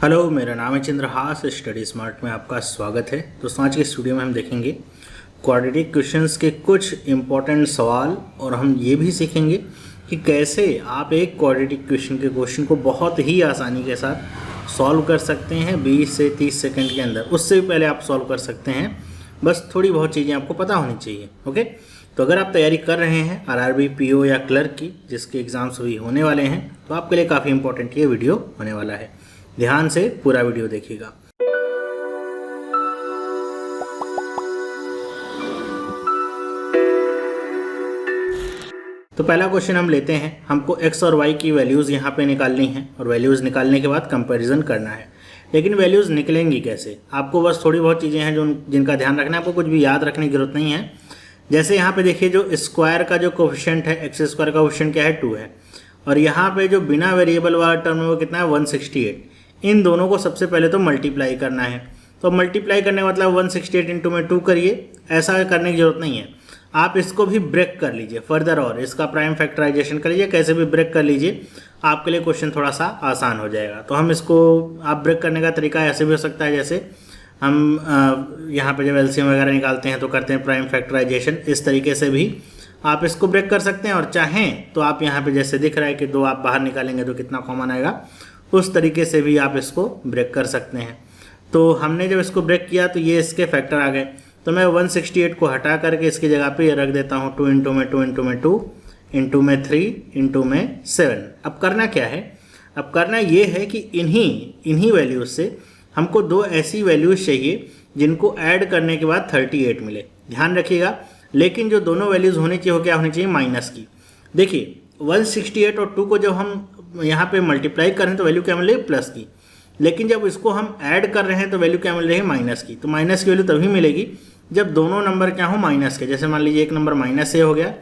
Hello, मेरा नाम है चंद्रहास। स्टडी स्मार्ट में आपका स्वागत है। दोस्तों, आज के इस वीडियो में हम देखेंगे क्वाड्रेटिक क्वेश्चंस के कुछ इंपॉर्टेंट सवाल और हम ये भी सीखेंगे कि कैसे आप एक क्वाड्रेटिक क्वेश्चन को बहुत ही आसानी के साथ सॉल्व कर सकते हैं 20 से 30 सेकंड के अंदर। उससे भी पहले आप सॉल्व कर सकते हैं, बस थोड़ी बहुत चीज़ें आपको पता होनी चाहिए। ओके, तो अगर आप तैयारी कर रहे हैं आरआरबी, पीओ या क्लर्क की, जिसके एग्ज़ाम्स भी होने वाले हैं, तो आपके लिए काफ़ी इंपॉर्टेंट ये वीडियो होने वाला है। ध्यान से पूरा वीडियो देखिएगा। तो पहला क्वेश्चन हम लेते हैं। हमको x और y की वैल्यूज़ यहाँ पे निकालनी है और वैल्यूज़ निकालने के बाद कंपैरिजन करना है। लेकिन वैल्यूज़ निकलेंगी कैसे? आपको बस थोड़ी बहुत चीज़ें हैं जिनका ध्यान रखना है। आपको कुछ भी याद रखने की जरूरत नहीं है। जैसे यहाँ पे देखिए, जो स्क्वायर का जो कोफिशिएंट है, एक्स स्क्वायर का कोफिशिएंट क्या है, 2 है। और यहाँ पे जो बिना वेरिएबल वाला टर्म है वो कितना है, 168। इन दोनों को सबसे पहले तो मल्टीप्लाई करना है। तो मल्टीप्लाई करने का मतलब 168 इंटू में 2 करिए। ऐसा करने की जरूरत नहीं है, आप इसको भी ब्रेक कर लीजिए फर्दर और इसका प्राइम फैक्टराइजेशन कर लीजिए। कैसे भी ब्रेक कर लीजिए, आपके लिए क्वेश्चन थोड़ा सा आसान हो जाएगा। तो हम इसको, आप ब्रेक करने का तरीका ऐसे भी हो सकता है, जैसे हम यहाँ पे जब एलसीएम वगैरह निकालते हैं तो करते हैं प्राइम फैक्टराइजेशन। इस तरीके से भी आप इसको ब्रेक कर सकते हैं। और चाहें तो आप यहाँ पे जैसे दिख रहा है कि 2 आप बाहर निकालेंगे तो कितना कॉमन आएगा, उस तरीके से भी आप इसको ब्रेक कर सकते हैं। तो हमने जब इसको ब्रेक किया तो ये इसके फैक्टर आ गए। तो मैं 168 को हटा करके इसकी जगह पे ये रख देता हूँ 2 इंटू में 2 इंटू में 2 इंटू में 3 इंटू में 7। अब करना क्या है? अब करना ये है कि इन्हीं वैल्यूज़ से हमको 2 ऐसी वैल्यूज़ चाहिए जिनको ऐड करने के बाद 38 मिले। ध्यान रखिएगा, लेकिन जो दोनों वैल्यूज़ होनी चाहिए वो क्या होनी चाहिए, माइनस की। देखिए 168 और 2 को जब हम यहाँ पे मल्टीप्लाई कर रहे हैं तो वैल्यू क्या मिल रही है, प्लस की। लेकिन जब इसको हम ऐड कर रहे हैं तो वैल्यू क्या मिल रही है, माइनस की। तो माइनस की वैल्यू तभी मिलेगी जब दोनों नंबर क्या हो, माइनस के। जैसे मान लीजिए एक नंबर माइनस ए हो गया,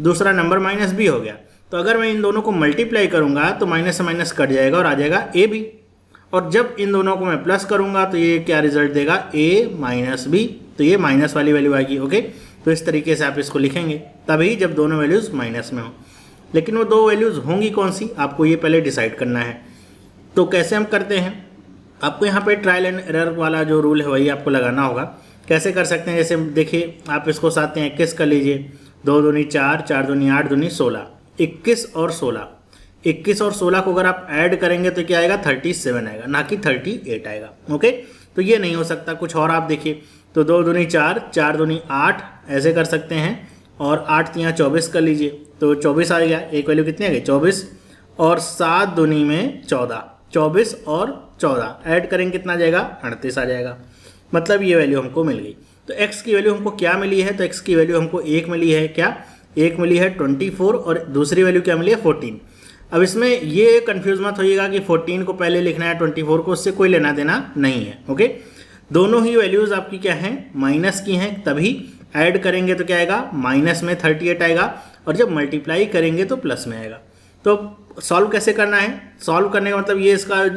दूसरा नंबर माइनस बी हो गया। तो अगर मैं इन दोनों को मल्टीप्लाई करूँगा तो माइनस से माइनस कट जाएगा और आ जाएगा ए बी। और जब इन दोनों को मैं प्लस करूँगा तो ये क्या रिजल्ट देगा, ए माइनस बी। तो ये माइनस वाली वैल्यू आएगी। ओके, तो इस तरीके से आप इसको लिखेंगे, तभी जब दोनों वैल्यूज़ माइनस में हो। लेकिन वो 2 वैल्यूज़ होंगी कौन सी, आपको ये पहले डिसाइड करना है। तो कैसे हम करते हैं, आपको यहाँ पे ट्रायल एंड एरर वाला जो रूल है वही आपको लगाना होगा। कैसे कर सकते हैं, जैसे देखिए आप इसको 7 या 21 कर लीजिए। 2 दूनी 4, 4 दूनी 8, दूनी 16। 21 और 16 को अगर आप ऐड करेंगे तो क्या आएगा, 37 आएगा, ना कि 38 आएगा। ओके, तो ये नहीं हो सकता। कुछ और आप देखिए, तो 2 दूनी 4, 4 दूनी 8 ऐसे कर सकते हैं। और 8 यहाँ 24 कर लीजिए, तो 24 आ गया। एक वैल्यू कितनी आ गई, 24। और 7 दूनी में 14, 24 और 14 ऐड करेंगे कितना आ जाएगा, 38 आ जाएगा। मतलब ये वैल्यू हमको मिल गई। तो x की वैल्यू हमको क्या मिली है, तो x की वैल्यू हमको एक मिली है, क्या एक मिली है 24, और दूसरी वैल्यू क्या मिली है, 14। अब इसमें ये कंफ्यूज मत होइएगा कि 14 को पहले लिखना है 24 को, उससे कोई लेना देना नहीं है। ओके, दोनों ही वैल्यूज़ आपकी क्या हैं, माइनस की हैं, तभी ऐड करेंगे तो क्या आएगा, माइनस में 38 आएगा, और जब मल्टीप्लाई करेंगे तो प्लस में आएगा। तो सॉल्व कैसे करना है, सॉल्व करने का मतलब ये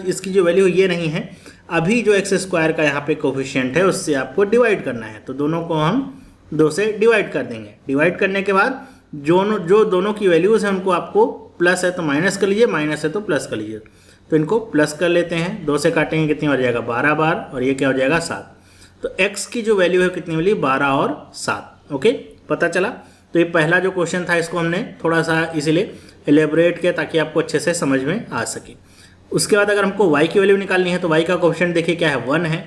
इसकी जो वैल्यू ये नहीं है, अभी जो एक्स स्क्वायर का यहाँ पे कोफिशिएंट है उससे आपको डिवाइड करना है। तो दोनों को हम 2 से डिवाइड कर देंगे। डिवाइड करने के बाद जो दोनों की वैल्यूज़ हैं उनको आपको प्लस है तो माइनस कर लीजिए, माइनस है तो प्लस कर लीजिए। तो इनको प्लस कर लेते हैं। 2 से काटेंगे कितनी हो जाएगा, 12 बार, और ये क्या हो जाएगा, 7। तो x की जो वैल्यू है कितनी मिली, 12 और 7। ओके, पता चला। तो ये पहला जो क्वेश्चन था इसको हमने थोड़ा सा इसीलिए एलेबोरेट किया ताकि आपको अच्छे से समझ में आ सके। उसके बाद अगर हमको y की वैल्यू निकालनी है तो y का कोफिशिएंट देखिए क्या है, 1 है।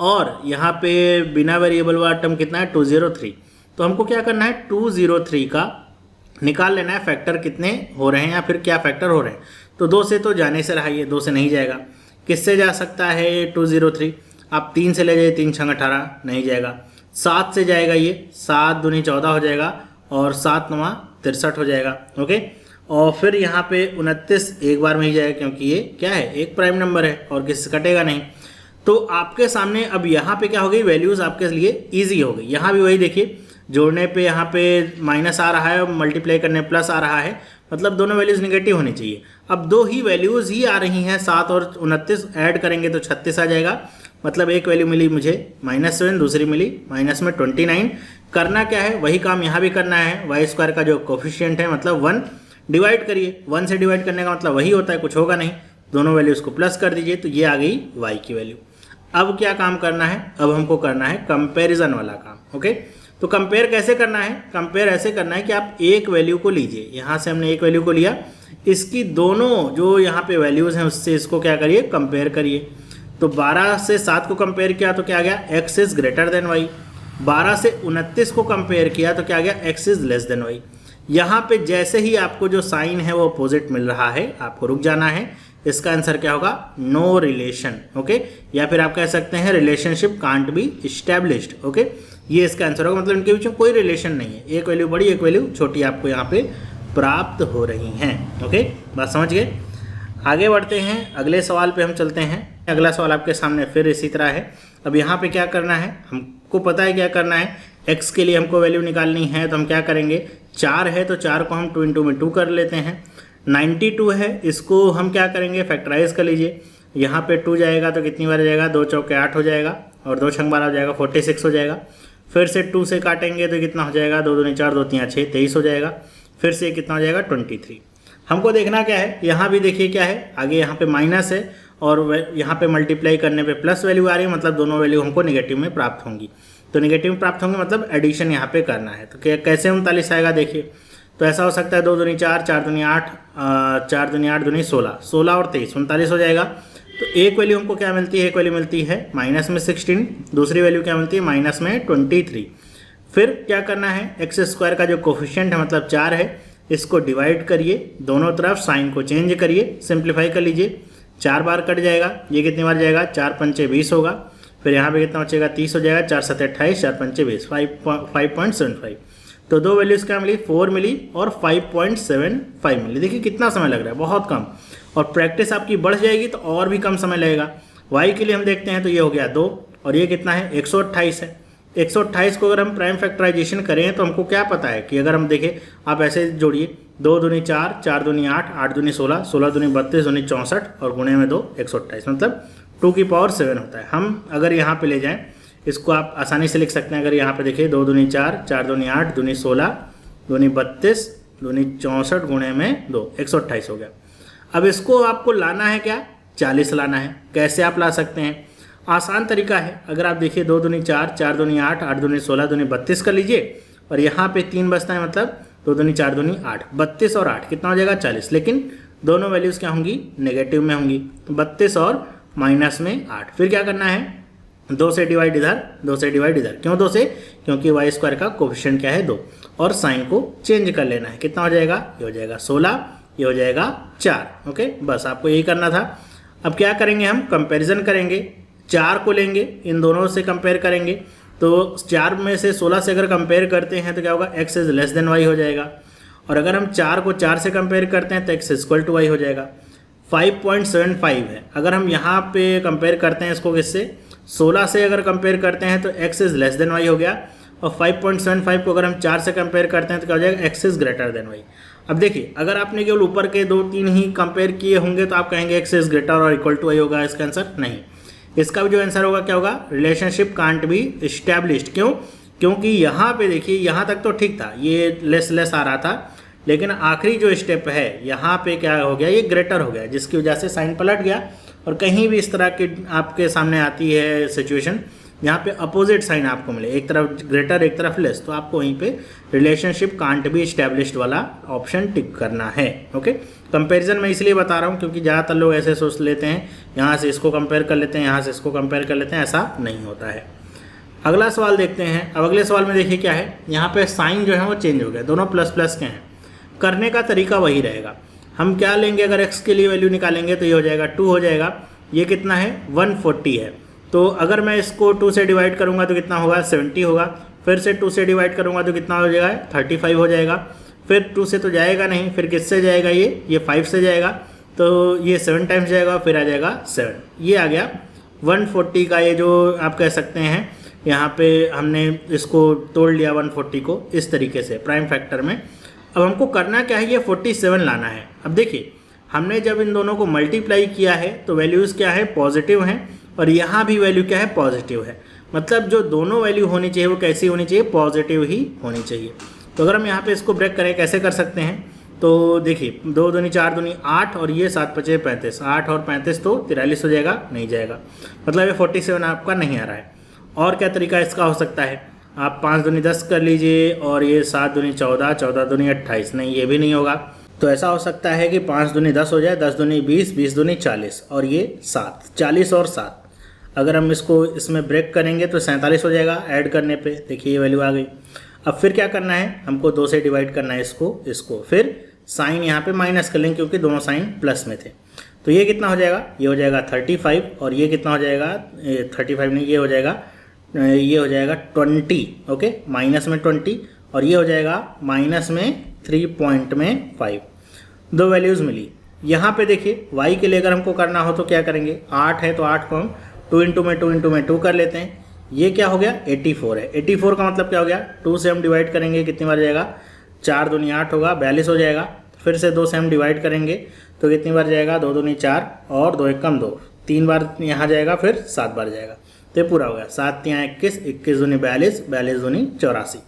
और यहाँ पे बिना वेरिएबल वाला टर्म कितना है, 203। तो हमको क्या करना है, 203 का निकाल लेना है फैक्टर कितने हो रहे हैं या फिर क्या फैक्टर हो रहे हैं। तो 2 से तो जाने से रहा, ये 2 से नहीं जाएगा। किससे जा सकता है 203, आप 3 से ले जाइए, 3 छंग 18 नहीं जाएगा। 7 से जाएगा, ये 7 दूनी 14 हो जाएगा, और 7 9 63 हो जाएगा। ओके, और फिर यहाँ पे 29 एक बार में ही जाएगा, क्योंकि ये क्या है, एक प्राइम नंबर है और किसी कटेगा नहीं। तो आपके सामने अब यहाँ पे क्या हो गई, वैल्यूज़ आपके लिए ईजी हो गई। यहाँ भी वही देखिए, जोड़ने पे यहाँ पे माइनस आ रहा है और मल्टीप्लाई करने प्लस आ रहा है, मतलब दोनों वैल्यूज़ निगेटिव होनी चाहिए। अब 2 ही वैल्यूज़ ही आ रही हैं, 7 और 29 ऐड करेंगे तो 36 आ जाएगा। मतलब एक वैल्यू मिली मुझे -7, दूसरी मिली माइनस में 29। करना क्या है, वही काम यहाँ भी करना है। वाई स्क्वायर का जो कोफिशिएंट है मतलब 1 डिवाइड करिए। 1 से डिवाइड करने का मतलब वही होता है, कुछ होगा नहीं। दोनों वैल्यूज़ को प्लस कर दीजिए, तो ये आ गई y की वैल्यू। अब क्या काम करना है, अब हमको करना है कंपैरिजन वाला काम। ओके, तो कंपेयर कैसे करना है, कंपेयर ऐसे करना है कि आप एक वैल्यू को लीजिए, यहाँ से हमने एक वैल्यू को लिया, इसकी दोनों जो यहाँ पे वैल्यूज़ हैं उससे इसको क्या करिए, कंपेयर करिए। तो 12 से 7 को कंपेयर किया तो क्या आ गया, x is greater then y। 12 से 29 को कंपेयर किया तो क्या आ गया, x is less then y। यहाँ पे जैसे ही आपको जो साइन है वो अपोजिट मिल रहा है, आपको रुक जाना है। इसका आंसर क्या होगा, नो रिलेशन। ओके, या फिर आप कह सकते हैं relationship can't be established. Okay, ये इसका आंसर होगा, मतलब इनके बीच में कोई रिलेशन नहीं है, एक वैल्यू बड़ी एक वैल्यू छोटी आपको यहाँ पे प्राप्त हो रही हैं। ओके, बात समझ गए। आगे बढ़ते हैं, अगले सवाल पे हम चलते हैं। अगला सवाल आपके सामने फिर इसी तरह है। अब यहाँ पे क्या करना है, हमको पता है क्या करना है, x के लिए हमको वैल्यू निकालनी है, तो हम क्या करेंगे, 4 है तो 4 को हम 2 इंटू में 2 कर लेते हैं। 92 है, इसको हम क्या करेंगे, फैक्टराइज कर लीजिए। यहाँ पे 2 जाएगा तो कितनी बार जाएगा, 2 चौके 8 हो जाएगा, और 2 छंग 12 हो जाएगा, 46 हो जाएगा। फिर से 2 से काटेंगे तो कितना हो जाएगा, 2 दूनी 4, 2 3 6, 23 हो जाएगा। फिर से कितना हो जाएगा, 23। हमको देखना क्या है, यहाँ भी देखिए क्या है, आगे यहाँ पे माइनस है और यहाँ पे मल्टीप्लाई करने पे प्लस वैल्यू आ रही है, मतलब दोनों वैल्यू हमको नेगेटिव में प्राप्त होंगी। तो नेगेटिव में प्राप्त होंगे मतलब एडिशन यहाँ पे करना है। तो कैसे 39 आएगा, देखिए तो ऐसा हो सकता है 2 दूनी 4, 4 दूनी 8, 4 दूनी 8 दूनी 16, 16 और 23 39 हो जाएगा। तो एक वैल्यू हमको क्या मिलती है, एक वैल्यू मिलती है माइनस में 16, दूसरी वैल्यू क्या मिलती है, माइनस में 23। फिर क्या करना है, एक्स स्क्वायर का जो कोफिशिएंट है मतलब 4 है, इसको डिवाइड करिए, दोनों तरफ साइन को चेंज करिए, सिंप्लीफाई कर लीजिए। 4 बार कट जाएगा, ये कितनी बार जाएगा, 4 पंचे 20 होगा। फिर यहाँ पे कितना बचेगा, 30 हो जाएगा, 4 7 28, 4 पंचे 20, 5.75। तो दो वैल्यूज़ क्या मिली, 4 मिली और 5.75 मिली। देखिए कितना समय लग रहा है, बहुत कम। और प्रैक्टिस आपकी बढ़ जाएगी तो और भी कम समय लगेगा। y के लिए हम देखते हैं तो ये हो गया 2, और ये कितना है, 128 है। 128 को अगर हम प्राइम फैक्टराइजेशन करें तो हमको क्या पता है कि अगर हम देखें, आप ऐसे जोड़िए, 2 दूनी 4, 4 दूनी 8, 8 दूनी 16, 16 दूनी 32, दूनी 64 और गुणे में 2 128, मतलब 2 की पावर 7 होता है। हम अगर यहाँ पे ले जाएं, इसको आप आसानी से लिख सकते हैं। अगर यहाँ पे देखिए 2 दूनी 4, 4 दूनी 8, दूनी 16, दूनी 32, दूनी 64 गुणे में 2 128 हो गया। अब इसको आपको लाना है क्या, 40 लाना है। कैसे आप ला सकते हैं, आसान तरीका है। अगर आप देखिए 2 दूनी 4, 4 दूनी 8, 8 दूनी 16, दूनी 32 कर लीजिए, और यहाँ पे 3 बचता है, मतलब 2 दूनी 4 दूनी 8, 32 और 8 कितना हो जाएगा, 40। लेकिन दोनों वैल्यूज़ क्या होंगी, नेगेटिव में होंगी। तो 32 और माइनस में 8। फिर क्या करना है, 2 से डिवाइड इधर, 2 से डिवाइड इधर। क्यों 2 से, क्योंकि वाई स्क्वायर का कोफिशिएंट क्या है, 2। और साइन को चेंज कर लेना है, कितना हो जाएगा, ये हो जाएगा 16, ये हो जाएगा 4। ओके, बस आपको यही करना था। अब क्या करेंगे, हम कंपैरिजन करेंगे, 4 को लेंगे, इन दोनों से कंपेयर करेंगे। तो 4 में से 16 से अगर कंपेयर करते हैं तो क्या होगा, x is less than y हो जाएगा। और अगर हम 4 को 4 से कंपेयर करते हैं तो x इक्वल टू वाई हो जाएगा। 5.75 है। अगर हम यहाँ पे कंपेयर करते हैं इसको किससे, 16 से अगर कंपेयर करते हैं तो x is less than y हो गया। और 5.75 को अगर हम 4 से कंपेयर करते हैं तो क्या हो जाएगा, x is greater than y. अब देखिए, अगर आपने केवल ऊपर के 2-3 ही कंपेयर किए होंगे तो आप कहेंगे x इज़ ग्रेटर और इक्वल टू वाई होगा। इसका आंसर नहीं, इसका भी जो आंसर होगा क्या होगा, रिलेशनशिप कांट बी इस्टेब्लिश्ड। क्यों, क्योंकि यहाँ पे देखिए, यहाँ तक तो ठीक था, ये लेस लेस आ रहा था, लेकिन आखिरी जो स्टेप है यहाँ पे क्या हो गया, ये ग्रेटर हो गया, जिसकी वजह से साइन पलट गया। और कहीं भी इस तरह की आपके सामने आती है सिचुएशन जहाँ पे अपोजिट साइन आपको मिले, एक तरफ ग्रेटर एक तरफ लेस, तो आपको वहीं पे रिलेशनशिप कांट बी इस्टेब्लिश्ड वाला ऑप्शन टिक करना है। ओके, कंपैरिजन मैं इसलिए बता रहा हूँ क्योंकि ज़्यादातर लोग ऐसे सोच लेते हैं, यहाँ से इसको कंपेयर कर लेते हैं, यहाँ से इसको कंपेयर कर लेते हैं, ऐसा नहीं होता है। अगला सवाल देखते हैं। अब अगले सवाल में देखिए क्या है, यहाँ पे साइन जो है वो चेंज हो गया, दोनों प्लस प्लस के हैं। करने का तरीका वही रहेगा। हम क्या लेंगे, अगर x के लिए वैल्यू निकालेंगे तो ये हो जाएगा 2 हो जाएगा। ये कितना है, 140 है। तो अगर मैं इसको 2 से डिवाइड करूँगा तो कितना होगा, 70 होगा। फिर से 2 से डिवाइड करूँगा तो कितना हो जाएगा, 35 हो जाएगा। फिर 2 से तो जाएगा नहीं, फिर किससे जाएगा, ये 5 से जाएगा, तो ये 7 टाइम्स जाएगा, फिर आ जाएगा 7। ये आ गया 140 का, ये जो आप कह सकते हैं यहाँ पे हमने इसको तोड़ लिया 140 को इस तरीके से प्राइम फैक्टर में। अब हमको करना क्या है, ये 47 लाना है। अब देखिए, हमने जब इन दोनों को मल्टीप्लाई किया है तो वैल्यूज़ क्या है, पॉजिटिव हैं, और यहाँ भी वैल्यू क्या है, पॉजिटिव है। मतलब जो दोनों वैल्यू होनी चाहिए वो कैसी होनी चाहिए, पॉजिटिव ही होनी चाहिए। तो अगर हम यहाँ पे इसको ब्रेक करें, कैसे कर सकते हैं, तो देखिए 2 दूनी 4 दूनी 8 और ये 7 पचे 35, 8 और 35 तो 43 हो जाएगा, नहीं जाएगा, मतलब ये 47 आपका नहीं आ रहा है। और क्या तरीका इसका हो सकता है, आप 5 दूनी 10 कर लीजिए और ये 7 दूनी 14, 14 दूनी 28, नहीं ये भी नहीं होगा। तो ऐसा हो सकता है कि 5 दूनी 10 हो जाए, 10 दूनी 20, 20 दूनी 40 और ये 7, 40 और 7। अगर हम इसको इसमें ब्रेक करेंगे तो 47 हो जाएगा ऐड करने पे, देखिए ये वैल्यू आ गई। अब फिर क्या करना है, हमको 2 से डिवाइड करना है इसको, फिर साइन यहाँ पे माइनस कर लेंगे क्योंकि दोनों साइन प्लस में थे। तो ये कितना हो जाएगा, ये हो जाएगा 35 और ये कितना हो जाएगा, 35 नहीं, ये हो जाएगा 20, ओके, माइनस में 20 और ये हो जाएगा माइनस में 3.5। दो वैल्यूज़ मिली। यहाँ पे देखिए y के लिए अगर हमको करना हो तो क्या करेंगे, 8 है तो 8 को हम 2 इंटू में 2 कर लेते हैं। ये क्या हो गया, 84 है। 84 का मतलब क्या हो गया, 2 से हम डिवाइड करेंगे कितनी बार जाएगा, 4 दूनी 8 होगा, 42 हो जाएगा। फिर से 2 से हम डिवाइड करेंगे तो कितनी बार जाएगा, 2 दूनी 4 और 2 एकम 2, 3 बार यहाँ जाएगा, फिर 7 बार जाएगा। तो ये पूरा हो गया, 7 यहाँ 21, 21 दूनी 42, 42 दूनी 84।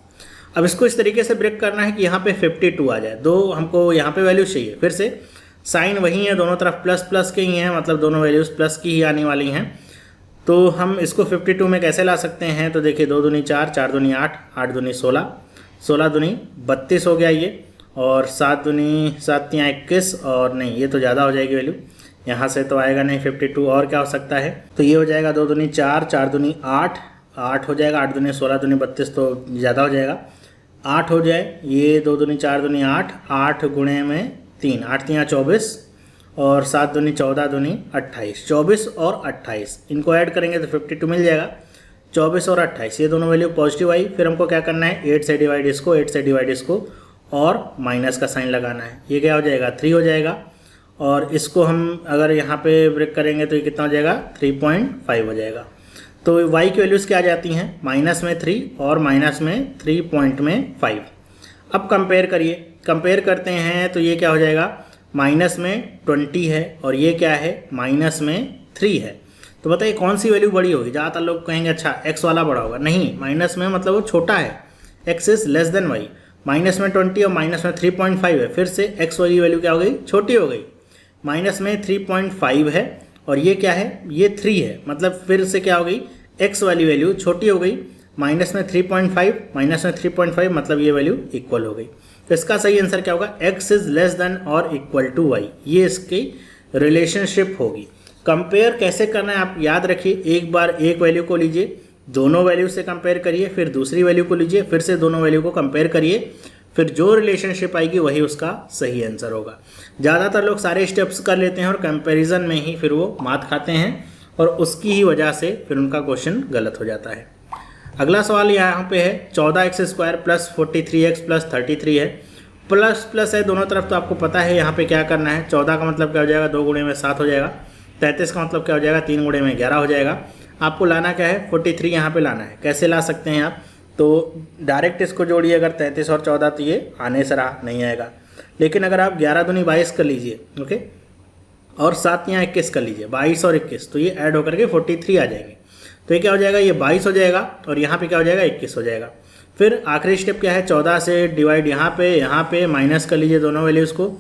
अब इसको इस तरीके से ब्रेक करना है कि यहाँ पे 52 आ जाए। दो हमको यहाँ पे वैल्यू चाहिए, फिर से साइन वही है, दोनों तरफ प्लस प्लस के ही हैं, मतलब दोनों वैल्यूज़ प्लस की ही आने वाली हैं। तो हम इसको 52 में कैसे ला सकते हैं, तो देखिए 2 दूनी 4, 4 दूनी 8, 8 दूनी 16, 16 दूनी 32 हो गया ये, और 7 दूनी 7 यहाँ 21 और नहीं ये तो ज़्यादा हो जाएगी वैल्यू, यहाँ से तो आएगा नहीं 52। और क्या हो सकता है, तो ये हो जाएगा 2 दूनी 4, 4 दूनी 8, 8 हो जाएगा, 8 दूनी 16 दूनी 32 तो ज़्यादा हो जाएगा, 8 हो जाए, ये 2 दूनी 4 दूनी 8, 8 गुणे में 3, 8 यहाँ 24 और 7 दूनी 14 दूनी 28, 24 और 28 इनको ऐड करेंगे तो 52 मिल जाएगा। 24 और 28 ये दोनों वैल्यू पॉजिटिव आई। फिर हमको क्या करना है, 8 से डिवाइड इसको, 8 से डिवाइड इसको और माइनस का साइन लगाना है। ये क्या हो जाएगा, 3 हो जाएगा। और इसको हम अगर यहाँ पे ब्रेक करेंगे तो ये कितना हो जाएगा, 3.5 हो जाएगा। तो y की वैल्यूज़ क्या आ जाती हैं, माइनस में 3 और माइनस में 3.5। अब कंपेयर करिए, कंपेयर करते हैं तो ये क्या हो जाएगा, माइनस में 20 है और ये क्या है, माइनस में 3 है। तो बताइए कौन सी वैल्यू बड़ी होगी। ज़्यादातर लोग कहेंगे अच्छा x वाला बड़ा होगा, नहीं, माइनस में मतलब वो छोटा है, x is less then y। Minus में 20 और माइनस में 3.5 है, फिर से x वाली वैल्यू क्या हो गई, छोटी हो गई। माइनस में 3.5 है और ये क्या है, ये 3 है, मतलब फिर से क्या हो गई, x वाली वैल्यू छोटी हो गई। माइनस में 3.5 माइनस में 3.5 मतलब ये वैल्यू इक्वल हो गई। तो इसका सही आंसर क्या होगा, x इज़ लेस देन और इक्वल टू y, ये इसकी रिलेशनशिप होगी। कंपेयर कैसे करना है आप याद रखिए, एक बार एक वैल्यू को लीजिए, दोनों वैल्यू से कंपेयर करिए, फिर दूसरी वैल्यू को लीजिए, फिर से दोनों वैल्यू को कंपेयर करिए, फिर जो रिलेशनशिप आएगी वही उसका सही आंसर होगा। ज़्यादातर लोग सारे स्टेप्स कर लेते हैं और कंपैरिजन में ही फिर वो मात खाते हैं और उसकी ही वजह से फिर उनका क्वेश्चन गलत हो जाता है। अगला सवाल यहाँ पे है 14x² प्लस 43x प्लस 33 है, प्लस प्लस है दोनों तरफ, तो आपको पता है यहाँ पे क्या करना है। 14 का मतलब क्या हो जाएगा, 2 गुणे में 7 हो जाएगा। 33 का मतलब क्या हो जाएगा, 3 गुणे में 11 हो जाएगा। आपको लाना क्या है, 43 यहाँ पे लाना है। कैसे ला सकते हैं आप, तो डायरेक्ट इसको जोड़िए, अगर 33 और 14 तो ये आने से रहा नहीं आएगा। लेकिन अगर आप 11 दूनी 22 कर लीजिए, ओके, और 7 यहाँ 21 कर लीजिए, 22 और 21, तो ये ऐड होकर के 43 आ जाएंगे। तो ये क्या हो जाएगा, ये 22 हो जाएगा और यहाँ पे क्या हो जाएगा, 21 हो जाएगा। फिर आखिरी स्टेप क्या है, 14 से डिवाइड यहाँ पे माइनस कर लीजिए दोनों वैल्यूज़ को।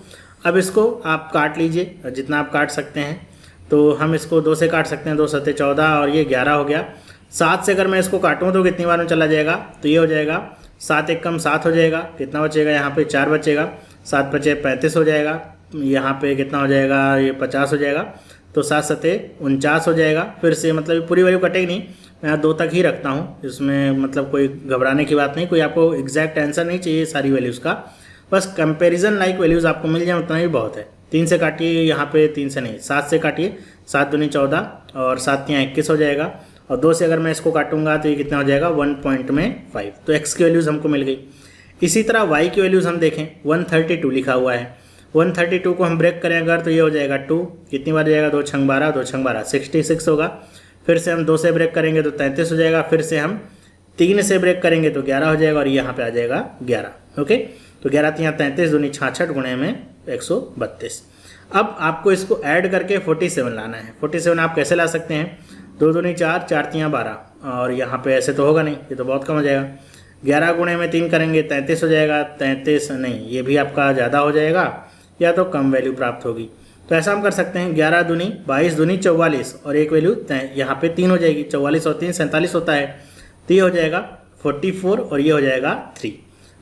अब इसको आप काट लीजिए जितना आप काट सकते हैं, तो हम इसको 2 से काट सकते हैं, 2 सत्ते 14 और ये 11 हो गया। 7 से अगर मैं इसको काटूँ तो कितनी बार में चला जाएगा, तो ये हो जाएगा 7 एकम 7 हो जाएगा। कितना बचेगा, यहाँ पे 4 बचेगा, 7 बचे 35 हो जाएगा। यहाँ पे कितना हो जाएगा, ये 50 हो जाएगा। तो 7 सत्ते 49 हो जाएगा। फिर से मतलब पूरी वैल्यू कटेगी नहीं, मैं 2 तक ही रखता हूँ, इसमें मतलब कोई घबराने की बात नहीं, कोई आपको एग्जैक्ट आंसर नहीं चाहिए सारी वैल्यूज़ का, बस कंपैरिजन लाइक वैल्यूज़ आपको मिल जाए उतना ही बहुत है। 3 से काटिए, यहाँ पे 3 से नहीं, 7 से काटिए, 7 दूनी 14 और 7 यहाँ 21 हो जाएगा। और 2 से अगर मैं इसको काटूंगा तो ये कितना हो जाएगा, 1.5। तो x की वैल्यूज़ हमको मिल गई। इसी तरह y की वैल्यूज़ हम देखें, 132 लिखा हुआ है। 132 को हम ब्रेक करें अगर, तो ये हो जाएगा 2, कितनी बार जाएगा, 2 छंग 12, 2 छंग 12 66 होगा। फिर से हम 2 से ब्रेक करेंगे तो 33 हो जाएगा। फिर से हम 3 से ब्रेक करेंगे तो 11 हो जाएगा और यहाँ पे आ जाएगा 11, ओके। तो 11 यहाँ 33 दूनी 66 गुणे में 132। अब आपको इसको ऐड करके 47 लाना है। 47 आप कैसे ला सकते हैं, 2 दूनी 4, 4 तियाँ 12 और यहाँ पे ऐसे तो होगा नहीं, ये तो बहुत कम हो जाएगा। 11 गुणे में 3 करेंगे 33 हो जाएगा, 33 नहीं, ये भी आपका ज़्यादा हो जाएगा या तो कम वैल्यू प्राप्त होगी। तो ऐसा हम कर सकते हैं 11 दूनी 22 दूनी 44 और एक वैल्यू यहाँ पे 3 हो जाएगी, 44 और 3 47 होता है, तो ये हो जाएगा 44 और ये हो जाएगा 3।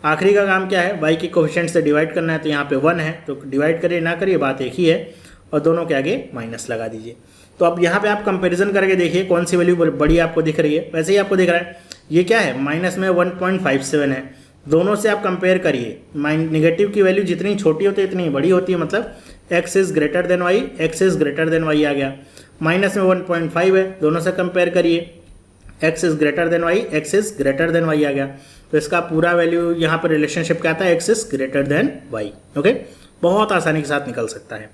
आखिरी का काम क्या है, y के कोफिशिएंट से डिवाइड करना है, तो यहाँ पे 1 है तो डिवाइड करिए ना करिए बात एक ही है और दोनों के आगे माइनस लगा दीजिए। तो अब यहाँ पे आप कंपैरिजन करके देखिए कौन सी वैल्यू बड़ी आपको दिख रही है। वैसे ही आपको दिख रहा है ये क्या है, माइनस में 1.57 है, दोनों से आप कंपेयर करिए। नेगेटिव की वैल्यू जितनी छोटी होती है इतनी बड़ी होती है, मतलब x is greater then y, x is greater then y आ गया। माइनस में 1.5 है, दोनों से कंपेयर करिए, x is greater then y, x is greater then y आ गया। तो इसका पूरा वैल्यू यहाँ पर रिलेशनशिप क्या आता है, x is greater then y। Okay, बहुत आसानी के साथ निकल सकता है।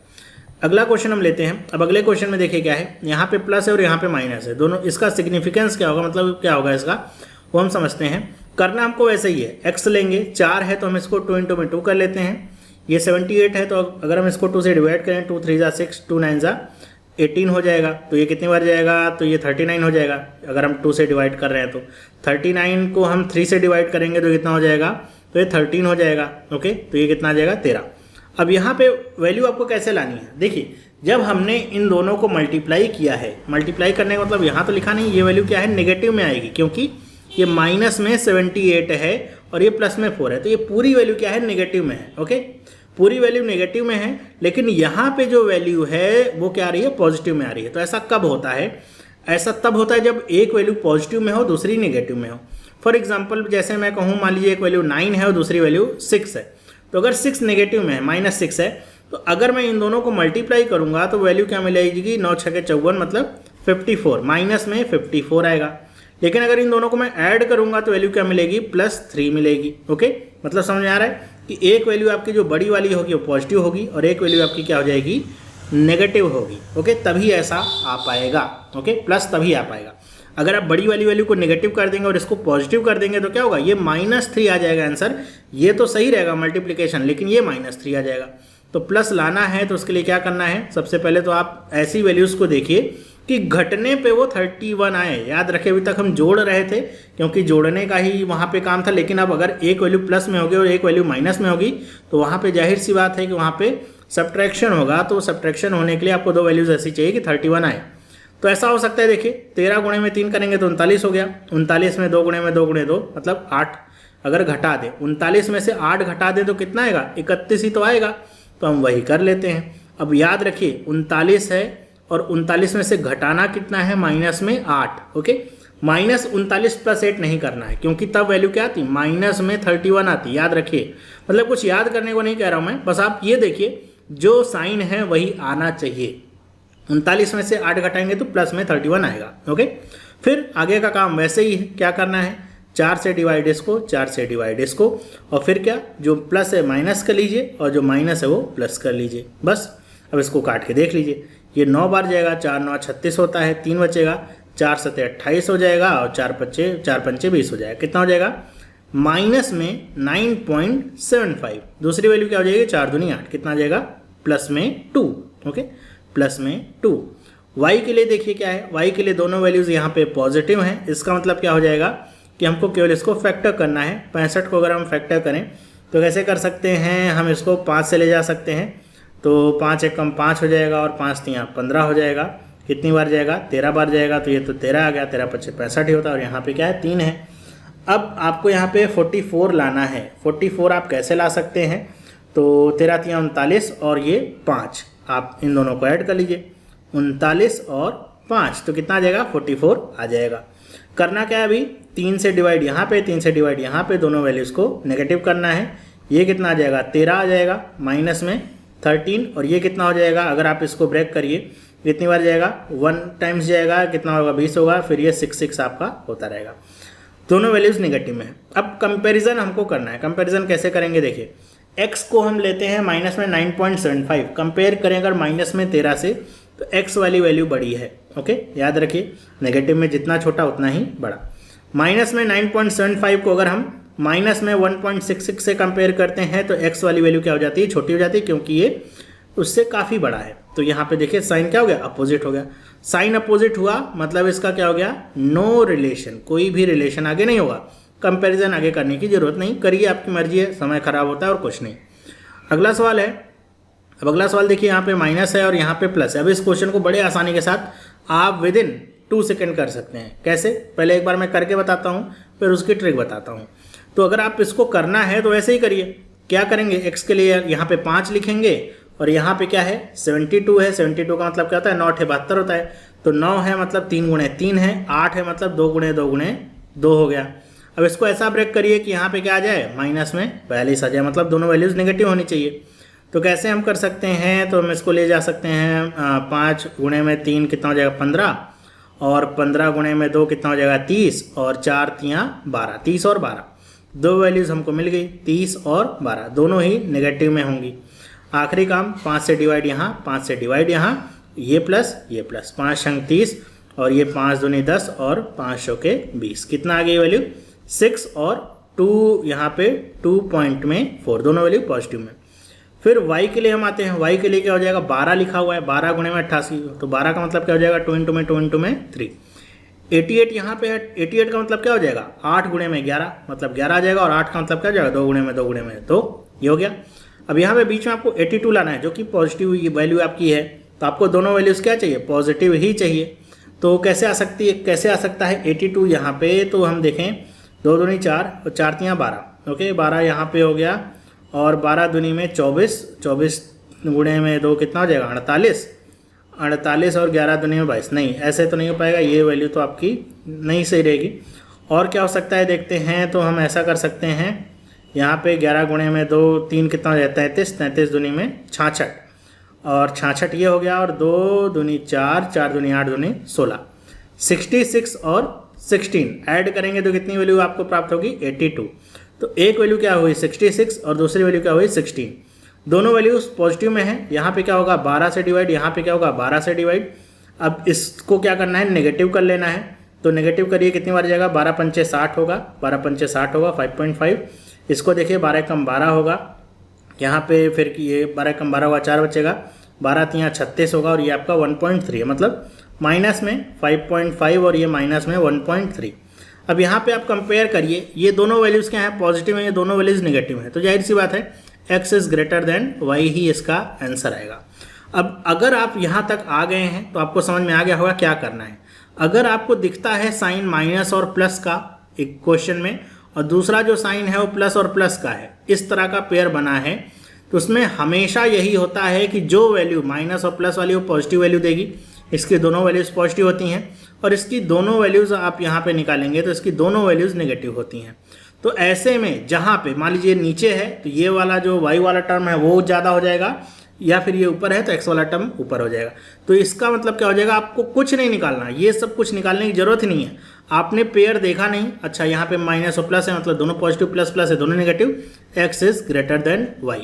अगला क्वेश्चन हम लेते हैं। अब अगले क्वेश्चन में देखिए क्या है, यहाँ पे प्लस है और यहाँ पे माइनस है, दोनों इसका सिग्निफिकेंस क्या होगा, मतलब क्या होगा इसका, वो हम समझते हैं। करना हमको वैसे ही है, x लेंगे 4 है तो हम इसको 2 इंटू में 2 कर लेते हैं। ये 78 है तो अगर हम इसको 2 से डिवाइड करें 2 3 = 6, 2 9 = 18 हो जाएगा। तो ये कितनी बार जाएगा, तो ये 39 हो जाएगा। अगर हम 2 से डिवाइड कर रहे हैं तो 39 को हम 3 से डिवाइड करेंगे तो कितना हो जाएगा, तो ये 13 हो जाएगा। ओके, तो ये कितना आ जाएगा 13। अब यहाँ पे वैल्यू आपको कैसे लानी है, देखिए जब हमने इन दोनों को मल्टीप्लाई किया है, मल्टीप्लाई करने का मतलब यहाँ तो लिखा नहीं, ये वैल्यू क्या है नेगेटिव में आएगी, क्योंकि ये माइनस में 78 है और ये प्लस में 4 है, तो ये पूरी वैल्यू क्या है नेगेटिव में है। ओके, पूरी वैल्यू नेगेटिव में है, लेकिन यहाँ पे जो वैल्यू है वो क्या आ रही है, पॉजिटिव में आ रही है। तो ऐसा कब होता है, ऐसा तब होता है जब एक वैल्यू पॉजिटिव में हो दूसरी नेगेटिव में हो। फॉर एग्जाम्पल जैसे मैं कहूँ, मान लीजिए एक वैल्यू 9 है और दूसरी वैल्यू 6 है, तो अगर 6 नेगेटिव में है, -6 है, तो अगर मैं इन दोनों को मल्टीप्लाई करूंगा तो वैल्यू क्या मिलेगी, 9 6 54 मतलब 54, माइनस में 54 आएगा। लेकिन अगर इन दोनों को मैं ऐड करूंगा तो वैल्यू क्या मिलेगी, +3 मिलेगी। ओके, मतलब समझ में आ रहा है कि एक वैल्यू आपकी जो बड़ी वाली होगी वो पॉजिटिव होगी और एक वैल्यू आपकी क्या हो जाएगी, नेगेटिव होगी। ओके, तभी ऐसा आ पाएगा। ओके, प्लस तभी आ पाएगा। अगर आप बड़ी वाली वैल्यू को नेगेटिव कर देंगे और इसको पॉजिटिव कर देंगे तो क्या होगा, ये -3 आ जाएगा आंसर। ये तो सही रहेगा मल्टीप्लिकेशन, लेकिन ये -3 आ जाएगा। तो प्लस लाना है तो उसके लिए क्या करना है, सबसे पहले तो आप ऐसी वैल्यूज़ को देखिए कि घटने पे वो 31 आए। याद रखें अभी तक हम जोड़ रहे थे क्योंकि जोड़ने का ही वहाँ पे काम था, लेकिन अब अगर एक वैल्यू प्लस में होगी और एक वैल्यू माइनस में होगी तो वहाँ पे जाहिर सी बात है कि वहाँ पे सब्ट्रैक्शन होगा। तो सब्ट्रैक्शन होने के लिए आपको 2 वैल्यूज़ ऐसी चाहिए कि 31 आए। तो ऐसा हो सकता है, देखिए 13 गुणे में 3 करेंगे तो 39 हो गया, 39 में 2 गुणे में 2 गुणे 2 मतलब 8। अगर घटा दें 39 में से 8 घटा दें तो कितना आएगा, 31 ही तो आएगा। तो हम वही कर लेते हैं। अब याद रखिए 39 है और 39 में से घटाना कितना है, माइनस में 8। ओके, -39 + 8 नहीं करना है क्योंकि तब वैल्यू क्या आती, माइनस में 31 आती। याद रखिए, मतलब कुछ याद करने को नहीं कह रहा हूँ मैं, बस आप ये देखिए जो साइन है वही आना चाहिए। 39 में से 8 घटाएंगे तो प्लस में 31 आएगा। ओके, फिर आगे का काम वैसे ही है, क्या करना है, 4 से डिवाइड इसको, 4 से डिवाइड इसको, और फिर क्या, जो प्लस है माइनस कर लीजिए और जो माइनस है वो प्लस कर लीजिए। बस अब इसको काट के देख लीजिए, ये 9 बार जाएगा, 4 9 36 होता है, 3 बचेगा, 4 7 28 हो जाएगा और 4 5 20 हो जाएगा। कितना हो जाएगा, माइनस में 9.75। दूसरी वैल्यू क्या हो जाएगी, 4 दूनी 8, कितना आ जाएगा, प्लस में 2। ओके, प्लस में 2। y के लिए देखिए क्या है, y के लिए दोनों वैल्यूज़ यहाँ पे पॉजिटिव हैं। इसका मतलब क्या हो जाएगा कि हमको केवल इसको फैक्टर करना है। 65 को अगर हम फैक्टर करें तो कैसे कर सकते हैं, हम इसको 5 से ले जा सकते हैं, तो 5 एक कम 5 हो जाएगा और 5 3 15 हो जाएगा। कितनी बार जाएगा, 13 बार जाएगा, तो ये तो 13 आ गया, 13 5 65 ही होता है और यहाँ पे क्या है, 3 है। अब आपको यहाँ पे 44 लाना है। 44 आप कैसे ला सकते हैं, तो 13 3 39 और ये 5, आप इन दोनों को ऐड कर लीजिए, 39 और 5 तो कितना आ जाएगा, 44 आ जाएगा। करना क्या है, अभी 3 से डिवाइड यहाँ पे, 3 से डिवाइड यहाँ पे, दोनों वैल्यूज़ को नेगेटिव करना है। ये कितना आ जाएगा, 13 आ जाएगा, माइनस में 13, और ये कितना हो जाएगा, अगर आप इसको ब्रेक करिए कितनी बार जाएगा, 1 टाइम्स जाएगा, कितना होगा, 20 होगा, फिर ये 6 6 आपका होता रहेगा। दोनों वैल्यूज़ नेगेटिव में है। अब कंपैरिजन हमको करना है। कंपैरिजन कैसे करेंगे, देखिए x को हम लेते हैं माइनस में 9.75, कंपेयर करें अगर माइनस में 13 से तो x वाली वैल्यू बड़ी है। ओके, याद रखिए नेगेटिव में जितना छोटा उतना ही बड़ा। माइनस में 9.75 को अगर हम माइनस में 1.66 से कंपेयर करते हैं तो x वाली वैल्यू क्या हो जाती है, छोटी हो जाती है, क्योंकि ये उससे काफ़ी बड़ा है। तो यहाँ पे देखिए साइन क्या हो गया, अपोजिट हो गया। साइन अपोजिट हुआ मतलब इसका क्या हो गया, नो रिलेशन, कोई भी रिलेशन आगे नहीं होगा। कंपैरिजन आगे करने की ज़रूरत नहीं, करिए आपकी मर्जी है, समय खराब होता है और कुछ नहीं। अगला सवाल है, अब अगला सवाल देखिए, यहाँ पे माइनस है और यहाँ पे प्लस है। अब इस क्वेश्चन को बड़े आसानी के साथ आप विद इन 2 सेकेंड कर सकते हैं। कैसे, पहले एक बार मैं करके बताता हूँ, फिर उसकी ट्रिक बताता हूँ। तो अगर आप इसको करना है तो ऐसे ही करिए। क्या करेंगे, x के लिए यहाँ पे 5 लिखेंगे और यहाँ पे क्या है 72 है। 72 का मतलब क्या होता है, 9 है 72 होता है। तो 9 है मतलब 3 गुणे 3 है, 8 है मतलब 2 गुणे 2 गुणे 2 हो गया। अब इसको ऐसा ब्रेक करिए कि यहाँ पे क्या आ जाए, माइनस में 42 आ जाए, मतलब दोनों वैल्यूज़ नेगेटिव होनी चाहिए। तो कैसे हम कर सकते हैं, तो हम इसको ले जा सकते हैं 5 गुणे में 3 कितना हो जाएगा 15, और 15 गुणे में 2 कितना हो जाएगा 30, और 4 तियाँ 12, 30 और 12 दो वैल्यूज़ हमको मिल गई, 30 और 12 दोनों ही नेगेटिव में होंगी। आखिरी काम, 5 से डिवाइड यहाँ, 5 से डिवाइड यहाँ, ये प्लस 5 शंख 30 और ये 5 दूनी 10 और 5 शौके 20, कितना आ गई वैल्यू 6 और 2 यहाँ पे 2 पॉइंट में 4, दोनों वैल्यू पॉजिटिव में। फिर y के लिए हम आते हैं, y के लिए क्या हो जाएगा 12 लिखा हुआ है, 12 गुणे में 88, तो 12 का मतलब क्या हो जाएगा 2 इंटू में 3। 88 यहाँ पे है, 88 का मतलब क्या हो जाएगा 8 गुणे में 11, मतलब 11 आ जाएगा, और 8 का मतलब क्या हो जाएगा 2 गुणे में 2 गुणे में 2, ये हो गया। अब यहाँ पे बीच में आपको 82 लाना है, जो कि पॉजिटिव वैल्यू आपकी है, तो आपको दोनों वैल्यूज़ क्या चाहिए, पॉजिटिव ही चाहिए। तो कैसे आ सकता है 82 यहाँ पे, तो हम देखें 2 दूनी 4 और 4 तियाँ 12, ओके 12 यहाँ पे हो गया, और 12 दूनी में 24, 24 गुणे में 2 कितना हो जाएगा 48, 48 और 11 दूनी में 22, नहीं ऐसे तो नहीं हो पाएगा, ये वैल्यू तो आपकी नहीं सही रहेगी। और क्या हो सकता है देखते हैं, तो हम ऐसा कर सकते हैं, यहाँ पे 11 गुणे में 2 3 कितना हो जाता है 33, 33 दूनी में 66, और 66 ये हो गया, और 2 दूनी 4, 4 दूनी 8 दूनी 16, 66 और 16 ऐड करेंगे तो कितनी वैल्यू आपको प्राप्त होगी 82। तो एक वैल्यू क्या हुई 66 और दूसरी वैल्यू क्या हुई 16, दोनों वैल्यूज पॉजिटिव में है। यहाँ पे क्या होगा 12 से डिवाइड, यहाँ पे क्या होगा 12 से डिवाइड। अब इसको क्या करना है, नेगेटिव कर लेना है, तो नेगेटिव करिए कितनी बार जाएगा 12 पंचे 60 होगा, 12 पंचे 60 होगा 5.5। इसको देखिए 12 कम 12 होगा, यहाँ पे फिर ये 12 कम 12 होगा 4 बचेगा, 12 तियाँ 36 होगा, और ये आपका 1.3 है, मतलब माइनस में 5.5 और ये माइनस में 1.3। अब यहाँ पे आप कंपेयर करिए, ये दोनों वैल्यूज़ क्या हैं पॉजिटिव हैं, ये दोनों वैल्यूज़ नेगेटिव हैं, तो जाहिर सी बात है x is greater then y ही इसका आंसर आएगा। अब अगर आप यहाँ तक आ गए हैं तो आपको समझ में आ गया होगा क्या करना है। अगर आपको दिखता है साइन माइनस और प्लस का एक क्वेश्चन में, और दूसरा जो साइन है वो प्लस और प्लस का है, इस तरह का पेयर बना है, तो उसमें हमेशा यही होता है कि जो वैल्यू माइनस और प्लस वाली वो पॉजिटिव वैल्यू देगी, इसकी दोनों वैल्यूज़ पॉजिटिव होती हैं, और इसकी दोनों वैल्यूज़ आप यहाँ पे निकालेंगे तो इसकी दोनों वैल्यूज़ नेगेटिव होती हैं। तो ऐसे में जहाँ पे मान लीजिए नीचे है तो ये वाला जो y वाला टर्म है वो ज़्यादा हो जाएगा, या फिर ये ऊपर है तो x वाला टर्म ऊपर हो जाएगा। तो इसका मतलब क्या हो जाएगा, आपको कुछ नहीं निकालना, ये सब कुछ निकालने की जरूरत ही नहीं है। आपने पेयर देखा नहीं, अच्छा यहाँ पे माइनस और प्लस है, मतलब दोनों पॉजिटिव प्लस प्लस है, दोनों negative, x is greater then y।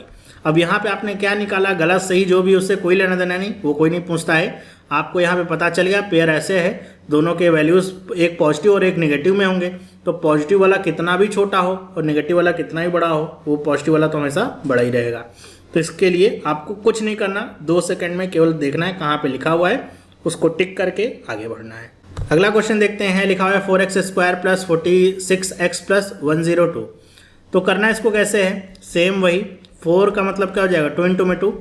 अब यहाँ पे आपने क्या निकाला, गलत सही जो भी, उससे कोई लेना देना नहीं, वो कोई नहीं पूछता है। आपको यहाँ पे पता चल गया पेयर ऐसे है, दोनों के वैल्यूज़ एक पॉजिटिव और एक नेगेटिव में होंगे, तो पॉजिटिव वाला कितना भी छोटा हो और नेगेटिव वाला कितना ही बड़ा हो, वो पॉजिटिव वाला तो हमेशा बड़ा ही रहेगा। तो इसके लिए आपको कुछ नहीं करना, 2 सेकंड में केवल देखना है कहाँ पे लिखा हुआ है, उसको टिक करके आगे बढ़ना है। अगला क्वेश्चन देखते हैं, लिखा हुआ है 4x² + 46x + 102। तो करना इसको कैसे है, सेम वही, 4 का मतलब क्या हो जाएगा 2 इंटू में 2,